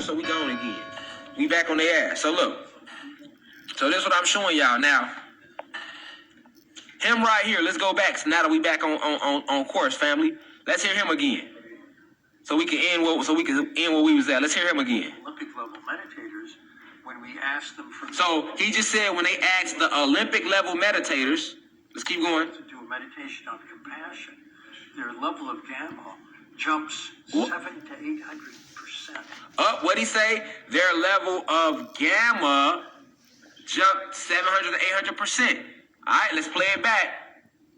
so we going again. We back on their ass. So look. So this is what I'm showing y'all now. Him right here. Let's go back. So now that we back on course, family. Let's hear him again. So we can end what we was at. Let's hear him again. Olympic level meditators, when we asked them for So he just said when they asked the Olympic level meditators, let's keep going. to do a meditation on compassion, their level of gamma jumps 700 to 800%. What'd he say? Their level of gamma jumped 700 to 800%. All right, let's play it back.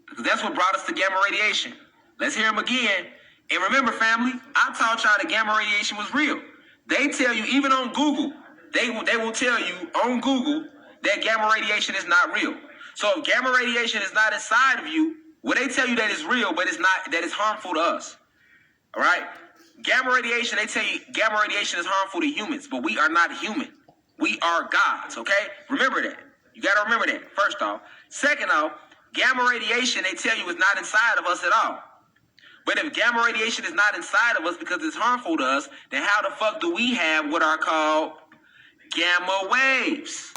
Because that's what brought us to gamma radiation. Let's hear him again. And remember, family, I taught y'all that gamma radiation was real. They tell you, even on Google, they will tell you on Google that gamma radiation is not real. So if gamma radiation is not inside of you, well, they tell you that it's real, but it's not, that it's harmful to us. All right? Gamma radiation, they tell you gamma radiation is harmful to humans, but we are not human. We are gods, okay? Remember that. You got to remember that, first off. Second off, gamma radiation, they tell you, is not inside of us at all. But if gamma radiation is not inside of us because it's harmful to us, then how the fuck do we have what are called gamma waves?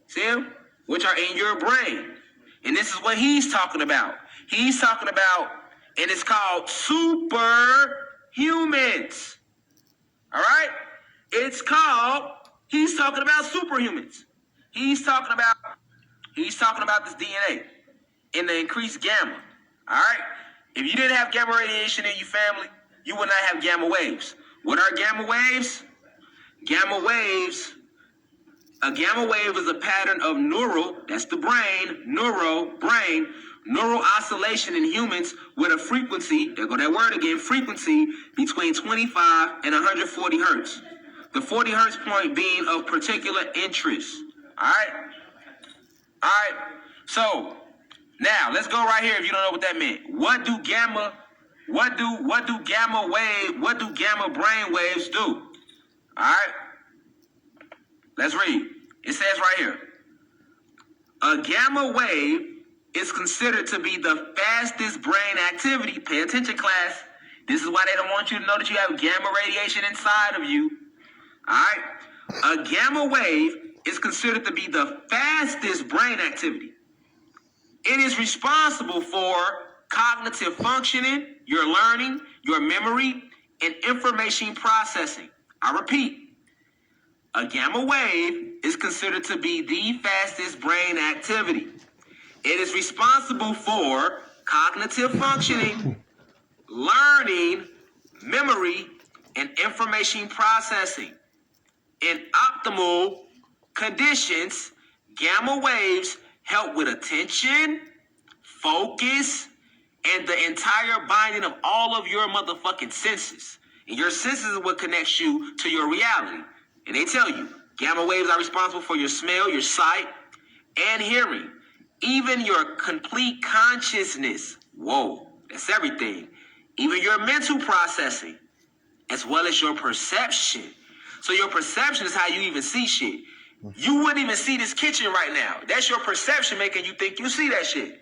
See them? Which are in your brain. And this is what he's talking about. He's talking about, and it's called superhumans. All right? It's called, he's talking about superhumans. He's talking about this DNA and the increased gamma. All right? If you didn't have gamma radiation in your family, you would not have gamma waves. What are gamma waves? Gamma waves, a gamma wave is a pattern of neural oscillation in humans with a frequency, there go that word again, frequency between 25 and 140 hertz. The 40 hertz point being of particular interest. All right? So, now, let's go right here if you don't know what that meant. What do gamma brain waves do? All right? Let's read. It says right here. A gamma wave is considered to be the fastest brain activity. Pay attention, class. This is why they don't want you to know that you have gamma radiation inside of you. All right? A gamma wave is considered to be the fastest brain activity. It is responsible for cognitive functioning, your learning, your memory, and information processing. I repeat, a gamma wave is considered to be the fastest brain activity. It is responsible for cognitive functioning, learning, memory, and information processing. In optimal conditions, gamma waves help with attention, focus, and the entire binding of all of your motherfucking senses. And your senses is what connects you to your reality. And they tell you, gamma waves are responsible for your smell, your sight, and hearing. Even your complete consciousness. Whoa, that's everything. Even your mental processing, as well as your perception. So your perception is how you even see shit. You wouldn't even see this kitchen right now. That's your perception making you think you see that shit.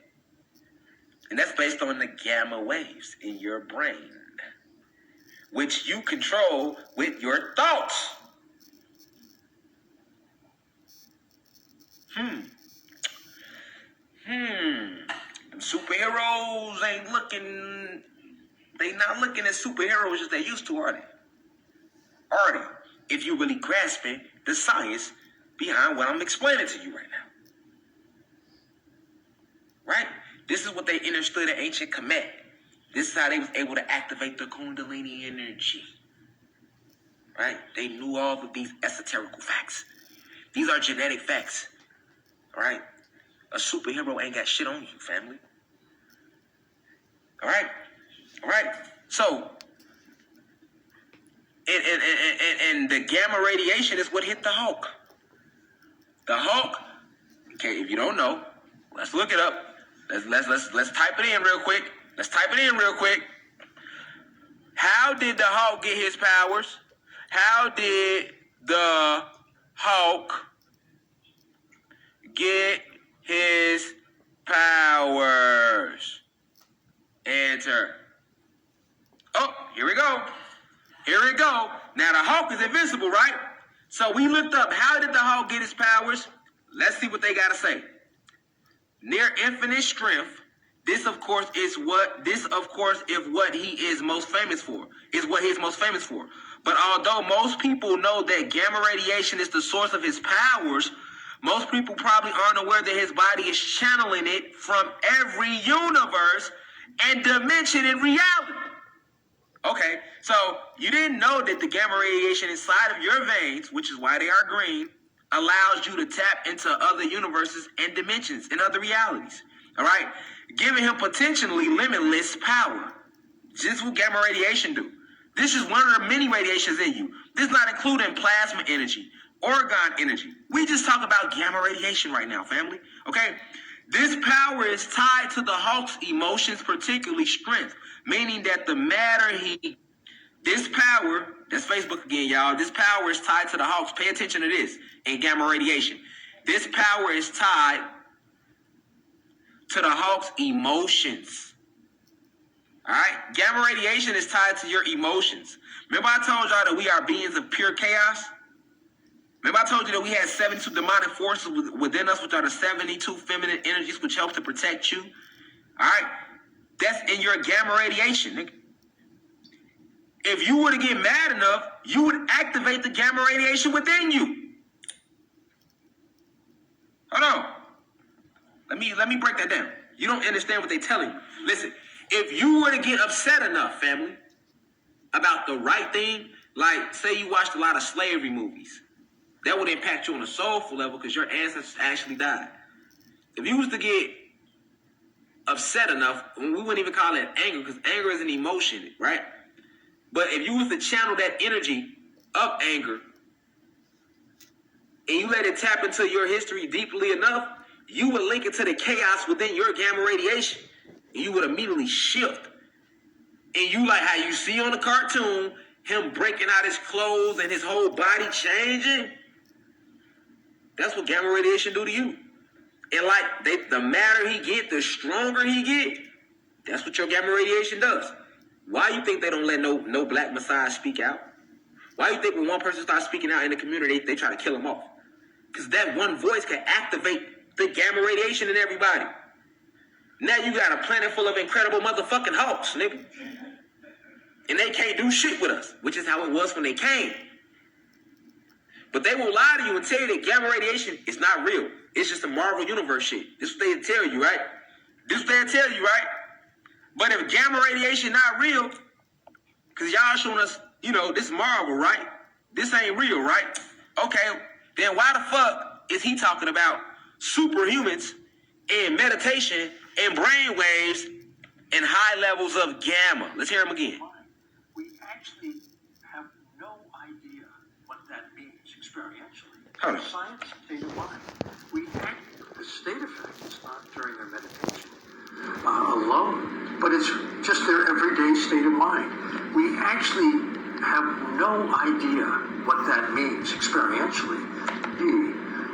And that's based on the gamma waves in your brain, which you control with your thoughts. Them superheroes ain't looking, they not looking as superheroes as they used to, are they? Are they? If you're really grasping the science behind what I'm explaining to you right now. Right? This is what they understood in ancient Kemet. This is how they was able to activate the Kundalini energy. Right? They knew all of these esoterical facts. These are genetic facts. Alright? A superhero ain't got shit on you, family. Alright? Alright? So, and the gamma radiation is what hit the Hulk. The Hulk, okay, if you don't know, let's look it up. Let's type it in real quick. How did the Hulk get his powers? How did the Hulk get his powers? Enter. Oh, here we go. here we go. Now the Hulk is invincible, right? So we looked up how did the Hulk get his powers? Let's see what they gotta say. Near infinite strength. This, of course, is what he is most famous for. Is what he's most famous for. But although most people know that gamma radiation is the source of his powers, most people probably aren't aware that his body is channeling it from every universe and dimension in reality. Okay, so you didn't know that the gamma radiation inside of your veins, which is why they are green, allows you to tap into other universes and dimensions and other realities. All right? Giving him potentially limitless power. This is what gamma radiation do. This is one of the many radiations in you. This is not including plasma energy, orgone energy. We just talk about gamma radiation right now, family. Okay? This power is tied to the Hulk's emotions, particularly strength, meaning that the matter this power, that's Facebook again, y'all. This power is tied to the Hulk's. Pay attention to this in gamma radiation. This power is tied to the Hulk's emotions. All right? Gamma radiation is tied to your emotions. Remember I told y'all that we are beings of pure chaos? Remember I told you that we had 72 demonic forces within us, which are the 72 feminine energies, which helps to protect you? All right? That's in your gamma radiation, nigga. If you were to get mad enough, you would activate the gamma radiation within you. Hold on. Let me break that down. You don't understand what they're telling you. Listen, if you were to get upset enough, family, about the right thing, like say you watched a lot of slavery movies, that would impact you on a soulful level because your ancestors actually died. If you was to get upset enough, we wouldn't even call it anger because anger is an emotion, right? But if you was to channel that energy of anger and you let it tap into your history deeply enough, you would link it to the chaos within your gamma radiation. And you would immediately shift. And you like how you see on the cartoon, him breaking out his clothes and his whole body changing. That's what gamma radiation do to you. And like the madder he get, the stronger he get. That's what your gamma radiation does. Why you think they don't let no black messiah speak out? Why you think when one person starts speaking out in the community, they try to kill him off? Because that one voice can activate the gamma radiation in everybody. Now you got a planet full of incredible motherfucking Hulks, nigga. And they can't do shit with us, which is how it was when they came. But they will lie to you and tell you that gamma radiation is not real. It's just a Marvel Universe shit. This is what they tell you, right? This is what they tell you, right? But if gamma radiation not real, because y'all showing us, this Marvel, right? This ain't real, right? Okay, then why the fuck is he talking about superhumans and meditation and brain waves and high levels of gamma? Let's hear him again. We actually have no idea what that means experientially. Hold on. Science, state of mind. The state effect is not during their meditation alone, but it's just their everyday state of mind. We actually have no idea what that means experientially.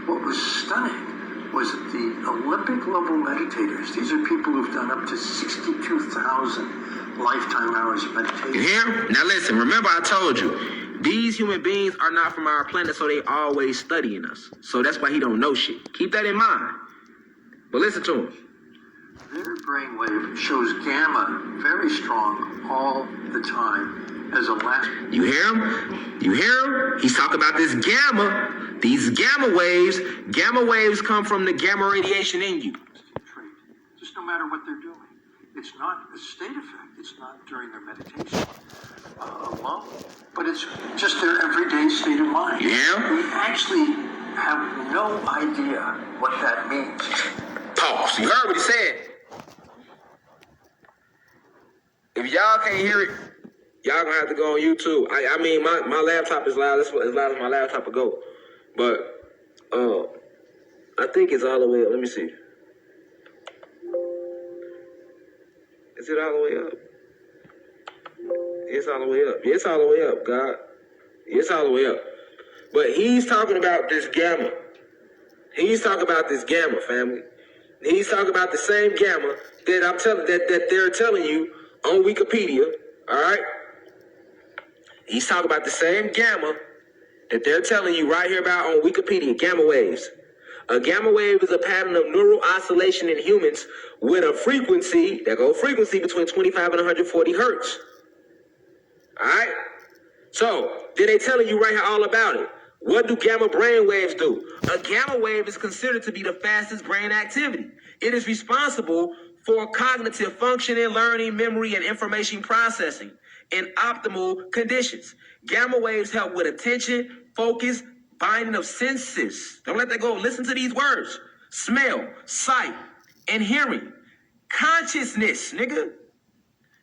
What was stunning was that the Olympic level meditators, these are people who've done up to 62,000 lifetime hours of meditation. You hear? Now listen, remember I told you, these human beings are not from our planet, so they always studying us. So that's why he don't know shit. Keep that in mind. But listen to him. Their brainwave shows gamma very strong all the time as a last. You hear him? You hear him? He's talking about this gamma. These gamma waves. Gamma waves come from the gamma radiation in you. Just no matter what they're doing. It's not a state effect. It's not during their meditation alone. But it's just their everyday state of mind. Yeah. We actually have no idea what that means. Pause. You heard what he said. If y'all can't hear it, y'all gonna have to go on YouTube. I mean, my laptop is loud. It's as loud as my laptop will go. But I think it's all the way up. Let me see. Is it all the way up? It's all the way up. It's all the way up, God. It's all the way up. But he's talking about this gamma. He's talking about this gamma, family. He's talking about the same gamma that I'm telling that they're telling you on Wikipedia. All right. He's talking about the same gamma that they're telling you right here about on Wikipedia, gamma waves. A gamma wave is a pattern of neural oscillation in humans with a frequency, between 25 and 140 hertz. All right? So, then they telling you right here all about it. What do gamma brain waves do? A gamma wave is considered to be the fastest brain activity. It is responsible for cognitive functioning, learning, memory, and information processing in optimal conditions. Gamma waves help with attention, focus, binding of senses. Don't let that go. Listen to these words. Smell, sight, and hearing. Consciousness, nigga.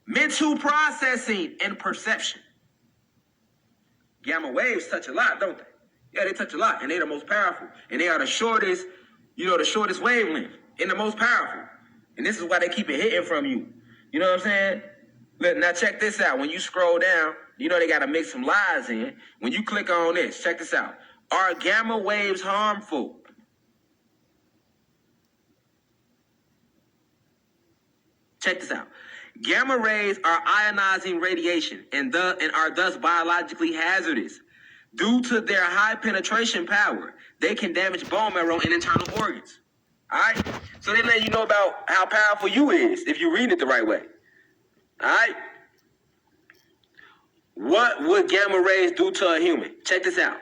Mental processing and perception. Gamma waves touch a lot, don't they? Yeah, they touch a lot, and they're the most powerful. And they are the shortest, the shortest wavelength and the most powerful. And this is why they keep it hidden from you. You know what I'm saying? Look, now check this out. When you scroll down, they got to mix some lies in. When you click on this, check this out. Are gamma waves harmful? Check this out. Gamma rays are ionizing radiation and are thus biologically hazardous. Due to their high penetration power, they can damage bone marrow and internal organs. All right? So they let you know about how powerful you is if you read it the right way. All right? What would gamma rays do to a human? Check this out.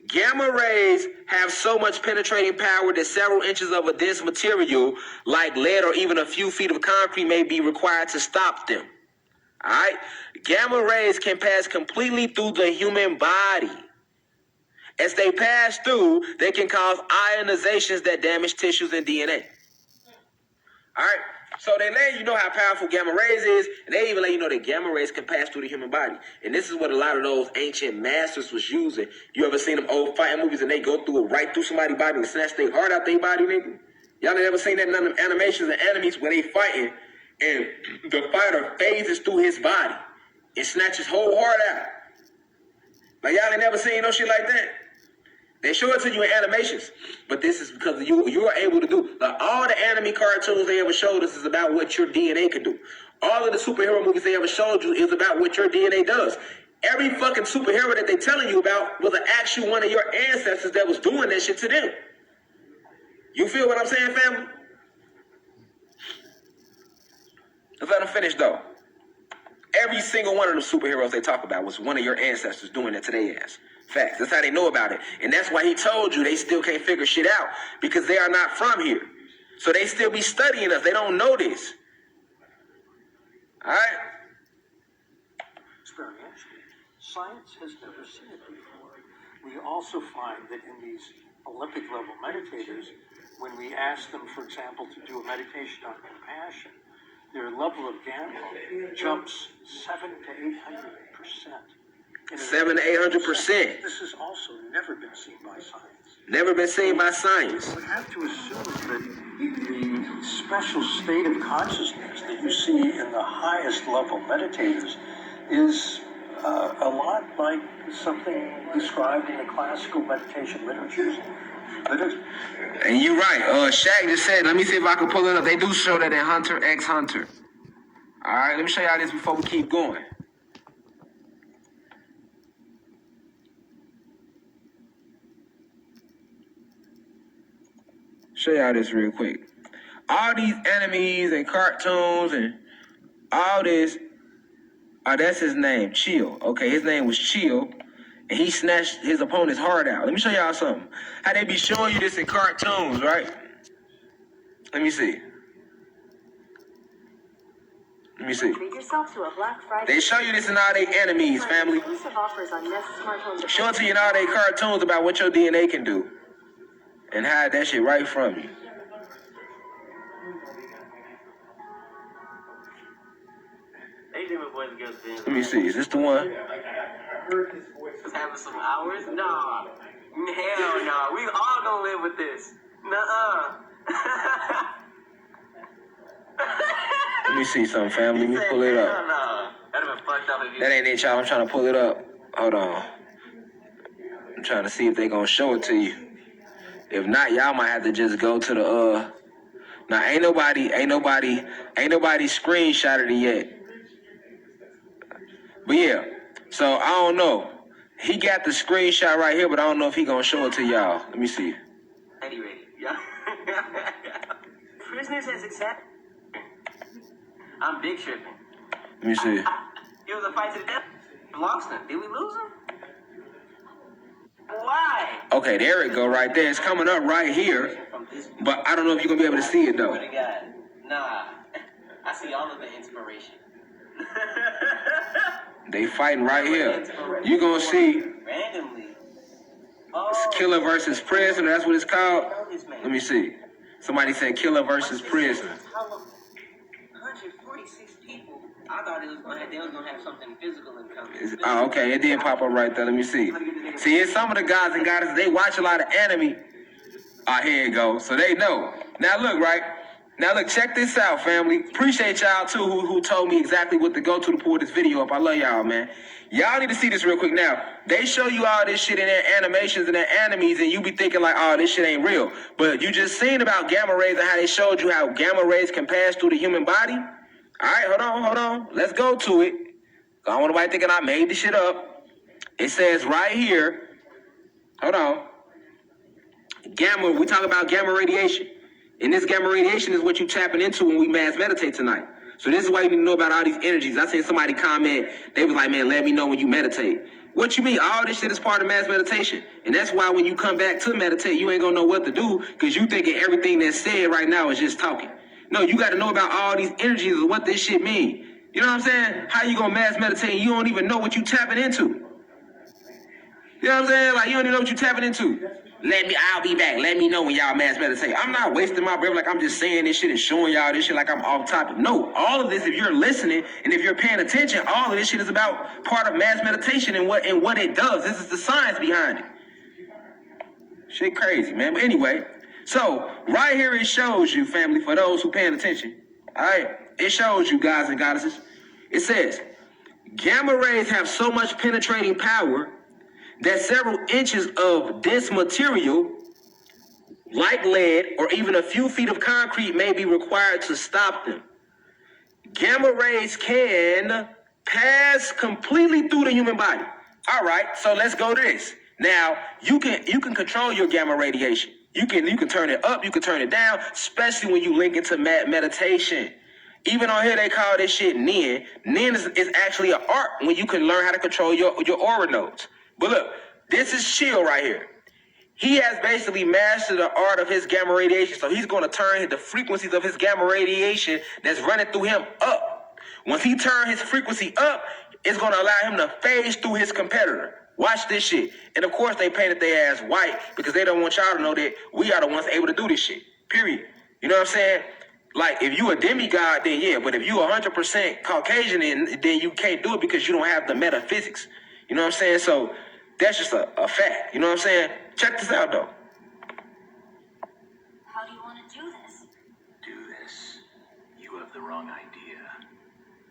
Gamma rays have so much penetrating power that several inches of a dense material, like lead or even a few feet of concrete, may be required to stop them. All right? Gamma rays can pass completely through the human body. As they pass through, they can cause ionizations that damage tissues and DNA. All right? So they let you know how powerful gamma rays is, and they even let you know that gamma rays can pass through the human body. And this is what a lot of those ancient masters was using. You ever seen them old fighting movies and they go through it right through somebody's body and snatch their heart out their body, nigga? Y'all never seen that in none of them animations and enemies where they fighting and the fighter phases through his body and snatches his whole heart out. Like y'all ain't never seen no shit like that. They show it to you in animations, but this is because you are able to do. Like all the anime cartoons they ever showed us is about what your DNA can do. All of the superhero movies they ever showed you is about what your DNA does. Every fucking superhero that they telling you about was an actual one of your ancestors that was doing that shit to them. You feel what I'm saying, family? Let's let them finish though. Every single one of the superheroes they talk about was one of your ancestors doing that to their ass. Facts. That's how they know about it. And that's why he told you they still can't figure shit out because they are not from here. So they still be studying us. They don't know this. All right? Experientially, science has never seen it before. We also find that in these Olympic level meditators, when we ask them, for example, to do a meditation on compassion, their level of gamma jumps 700 to 800%. 700 to 800%. This has also never been seen by science. Never been seen by science. We have to assume that the special state of consciousness that you see in the highest level meditators is a lot like something described in the classical meditation literatures. And you're right. Shaq just said, let me see if I can pull it up. They do show that in Hunter x Hunter. All right, let me show y'all this before we keep going. Show y'all this real quick. All these enemies and cartoons and all this. Oh, that's his name, Chill. Okay, his name was Chill. And he snatched his opponent's heart out. Let me show y'all something. How they be showing you this in cartoons, right? Let me see. Let me see. Treat yourself to a Black Friday. They show you this in all their enemies, family. Exclusive offers on Nest smart home. Show it to you in all their cartoons about what your DNA can do. And hide that shit right from you. Let me see. Is this the one? Just having some hours? Nah. Hell no. We all gonna live with this. Nuh-uh. Let me see something, family. Let me pull it up. That'd have been fucked up if you... That ain't it, y'all. I'm trying to pull it up. Hold on. I'm trying to see if they gonna show it to you. If not, y'all might have to just go to the Now ain't nobody screenshotted it yet. But yeah, So I don't know. He got the screenshot right here, but I don't know if he gonna show it to y'all. Let me see. Ready. Yeah. Prisoners has accepted. I'm big tripping. Let me see. It was a fight to the death. We lost him. Did we lose him? Why? Okay, there it go right there. It's coming up right here. But I don't know if you're gonna be able to see it though. Nah. I see all of the inspiration. They fighting right here. You gonna see Randomly. it's killer versus prisoner. That's what it's called. Let me see. Somebody said killer versus prisoner. 146 people. I thought they was gonna have something physical in common. Oh, okay. It did pop up right there. Let me see. See, it's some of the guys and goddesses, they watch a lot of anime. Here it goes. So they know. Now look, right? Now look, check this out, family. Appreciate y'all too who told me exactly what to go to pull this video up. I love y'all, man. Y'all need to see this real quick now. They show you all this shit in their animations and their animes, and you be thinking like, oh, this shit ain't real. But you just seen about gamma rays and how they showed you how gamma rays can pass through the human body. All right, hold on. Let's go to it. I don't want nobody thinking I made this shit up. It says right here, hold on. Gamma, we talk about gamma radiation. And this gamma radiation is what you tapping into when we mass meditate tonight. So this is why you need to know about all these energies. I seen somebody comment, they was like, man, let me know when you meditate. What you mean? All this shit is part of mass meditation. And that's why when you come back to meditate, you ain't gonna know what to do because you thinking everything that's said right now is just talking. No, you gotta know about all these energies and what this shit mean. You know what I'm saying? How you gonna mass meditate and you don't even know what you tapping into? You know what I'm saying? Like, you don't even know what you tapping into. I'll be back. Let me know when y'all mass meditate. I'm not wasting my breath like I'm just saying this shit and showing y'all this shit like I'm off topic. No, all of this, if you're listening and if you're paying attention, all of this shit is about part of mass meditation and what it does. This is the science behind it. Shit crazy, man. But anyway, so right here it shows you, family, for those who paying attention. All right, it shows you, guys and goddesses. It says, gamma rays have so much penetrating power that several inches of dense material, like lead or even a few feet of concrete, may be required to stop them. Gamma rays can pass completely through the human body. All right, so let's go to this. Now, you can control your gamma radiation. You can turn it up, you can turn it down, especially when you link into meditation. Even on here, they call this shit Nin. Nin is actually an art when you can learn how to control your aura nodes. But look, this is chill right here. He has basically mastered the art of his gamma radiation. So he's going to turn the frequencies of his gamma radiation that's running through him up. Once he turns his frequency up, it's going to allow him to phase through his competitor. Watch this shit. And of course, they painted their ass white because they don't want y'all to know that we are the ones able to do this shit. Period. You know what I'm saying? Like, if you a demigod, then yeah. But if you 100% Caucasian, then you can't do it because you don't have the metaphysics. You know what I'm saying? So that's just a fact. You know what I'm saying? Check this out, though. How do you want to do this? Do this? You have the wrong idea.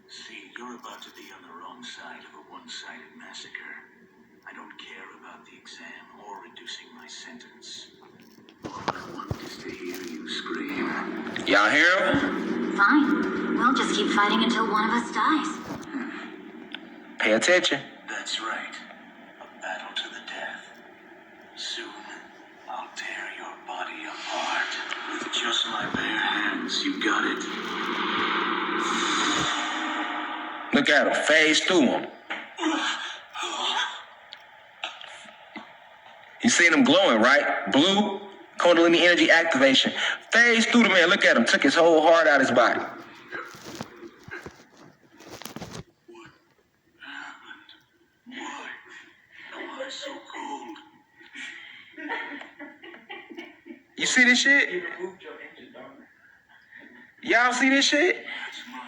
See, you're about to be on the wrong side of a one-sided massacre. I don't care about the exam or reducing my sentence. All I want is to hear you scream. Y'all hear him? Fine. We'll just keep fighting until one of us dies. Pay attention. That's right. A battle to the death. Soon, I'll tear your body apart. With just my bare hands, you got it. Look at him. Phase through him. You seen him glowing, right? Blue, Kundalini energy activation. Phase through the man. Look at him. Took his whole heart out of his body. So cold. You see this shit? Y'all see this shit? That's mine.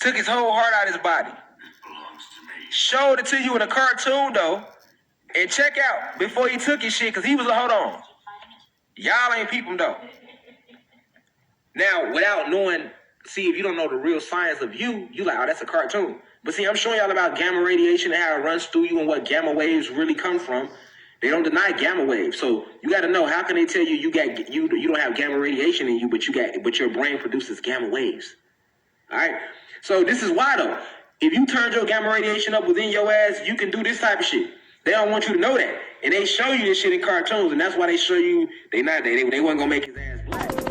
Took his whole heart out of his body. It belongs to me. Showed it to you in a cartoon, though. And check out, before he took his shit, because he was like, hold on. Y'all ain't peep him, though. Now, without knowing, see, if you don't know the real science of you like, oh, that's a cartoon. But see, I'm showing y'all about gamma radiation and how it runs through you and what gamma waves really come from. They don't deny gamma waves. So you got to know, how can they tell you you don't have gamma radiation in you, but your brain produces gamma waves? All right. So this is why, though. if you turned your gamma radiation up within your ass, you can do this type of shit. They don't want you to know that. And they show you this shit in cartoons, and that's why they show you they wasn't gonna make his ass black.